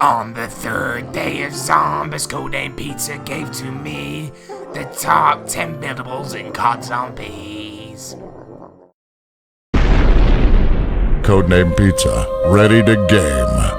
On the third day of Zomb-mas, Codename Pizza gave to me the top 10 buildables in COD Zombies. Codename Pizza, ready to game.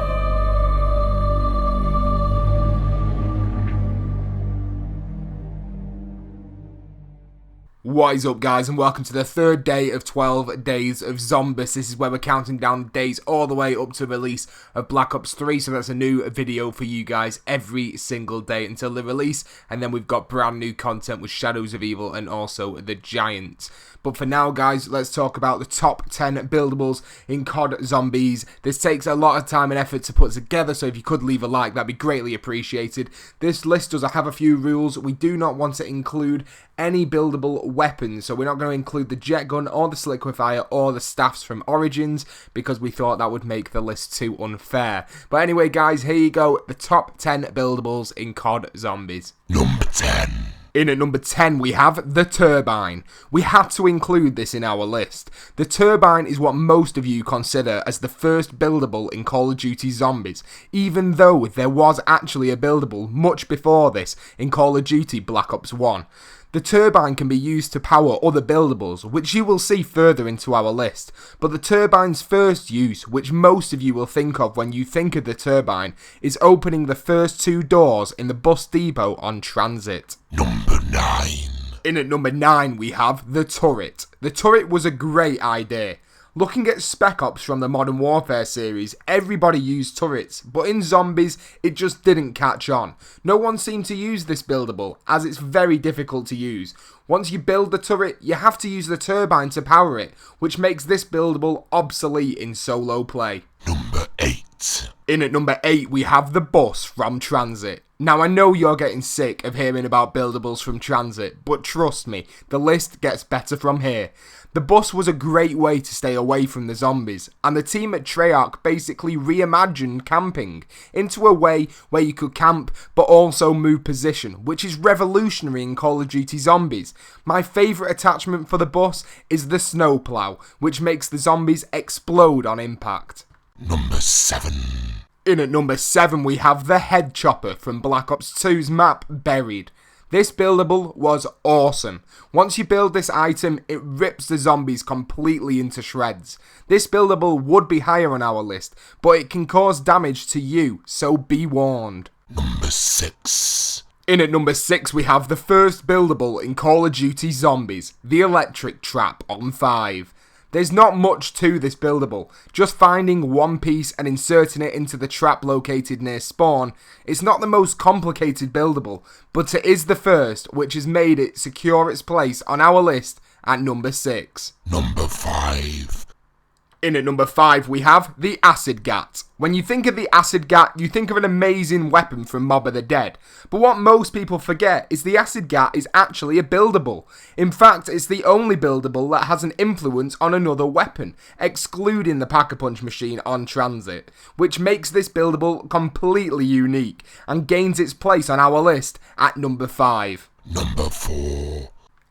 What is up, guys, and welcome to the third day of 12 days of Zomb-mas. This is where we're counting down the days all the way up to release of Black Ops 3, so that's a new video for you guys every single day until the release, and then we've got brand new content with Shadows of Evil and also the Giants. But for now, guys, let's talk about the top 10 buildables in COD Zombies. This takes a lot of time and effort to put together, so if you could leave a like, that'd be greatly appreciated. This list does have a few rules. We do not want to include any buildable weapons, so we're not going to include the jet gun or the liquefier or the staffs from Origins because we thought that would make the list too unfair. But anyway, guys, here you go, the top 10 buildables in COD Zombies. Number 10. In at number 10, we have the Turbine. We had to include this in our list. The Turbine is what most of you consider as the first buildable in Call of Duty Zombies, even though there was actually a buildable much before this in Call of Duty Black Ops 1. The Turbine can be used to power other buildables, which you will see further into our list, but the Turbine's first use, which most of you will think of when you think of the Turbine, is opening the first two doors in the bus depot on Transit. Number 9. In at number 9 we have the Turret. The Turret was a great idea. Looking at Spec Ops from the Modern Warfare series, everybody used turrets, but in Zombies, it just didn't catch on. No one seemed to use this buildable, as it's very difficult to use. Once you build the turret, you have to use the turbine to power it, which makes this buildable obsolete in solo play. Number 8. In at number 8, we have the bus from Transit. Now, I know you're getting sick of hearing about buildables from Transit, but trust me, the list gets better from here. The bus was a great way to stay away from the zombies, and the team at Treyarch basically reimagined camping into a way where you could camp but also move position, which is revolutionary in Call of Duty Zombies. My favourite attachment for the bus is the snowplow, which makes the zombies explode on impact. Number 7. In at number 7 we have the head chopper from Black Ops 2's map, Buried. This buildable was awesome. Once you build this item, it rips the zombies completely into shreds. This buildable would be higher on our list, but it can cause damage to you, so be warned. Number 6. In at number 6 we have the first buildable in Call of Duty Zombies, the electric trap on 5. There's not much to this buildable, just finding one piece and inserting it into the trap located near spawn. It's not the most complicated buildable, but it is the first, which has made it secure its place on our list at number 6. Number 5. In at number 5 we have the Acid Gat. When you think of the Acid Gat, you think of an amazing weapon from Mob of the Dead. But what most people forget is the Acid Gat is actually a buildable. In fact, it's the only buildable that has an influence on another weapon, excluding the Pack-a-Punch machine on Transit, which makes this buildable completely unique and gains its place on our list at number 5. Number 4.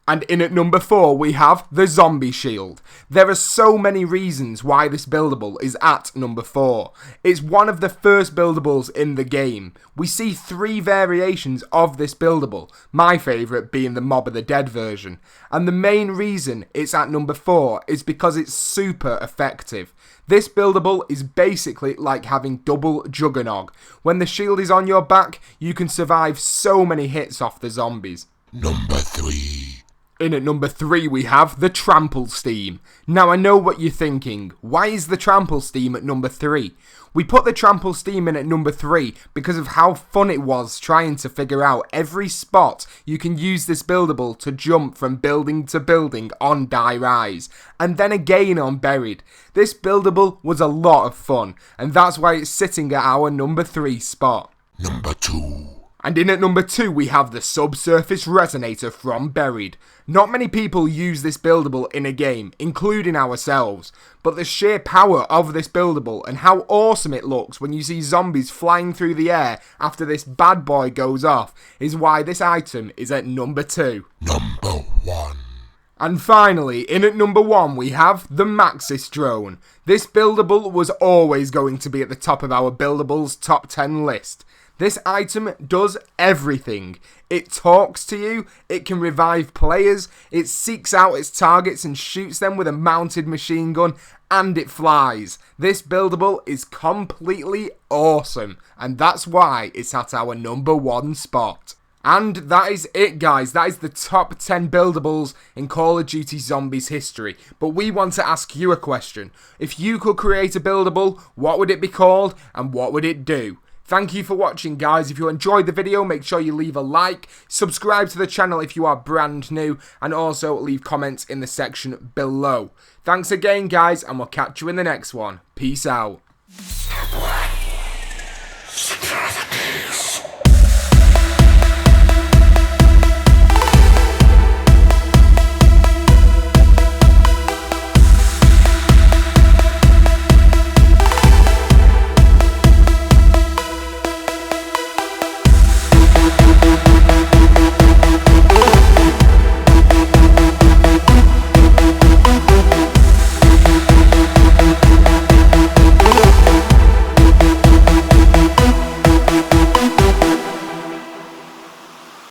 And in at number 4 we have the Zombie Shield. There are so many reasons why this buildable is at number 4. It's one of the first buildables in the game. We see 3 variations of this buildable, my favourite being the Mob of the Dead version. And the main reason it's at number 4 is because it's super effective. This buildable is basically like having double Juggernog. When the shield is on your back, you can survive so many hits off the zombies. Number 3. In at number 3 we have the Trample Steam. Now I know what you're thinking, why is the Trample Steam at number 3? We put the Trample Steam in at number 3 because of how fun it was trying to figure out every spot you can use this buildable to jump from building to building on Die Rise, and then again on Buried. This buildable was a lot of fun, and that's why it's sitting at our number 3 spot. Number 2. And in at number 2 we have the Subsurface Resonator from Buried. Not many people use this buildable in a game, including ourselves, but the sheer power of this buildable and how awesome it looks when you see zombies flying through the air after this bad boy goes off is why this item is at number 2. Number 1. And finally, in at number 1, we have the Maxis drone. This buildable was always going to be at the top of our Buildables top 10 list. This item does everything. It talks to you, it can revive players, it seeks out its targets and shoots them with a mounted machine gun, and it flies. This buildable is completely awesome, and that's why it's at our number 1 spot. And that is it, guys. That is the top 10 buildables in Call of Duty Zombies history. But we want to ask you a question. If you could create a buildable, what would it be called and what would it do? Thank you for watching, guys. If you enjoyed the video, make sure you leave a like, subscribe to the channel if you are brand new, and also leave comments in the section below. Thanks again, guys, and we'll catch you in the next one. Peace out.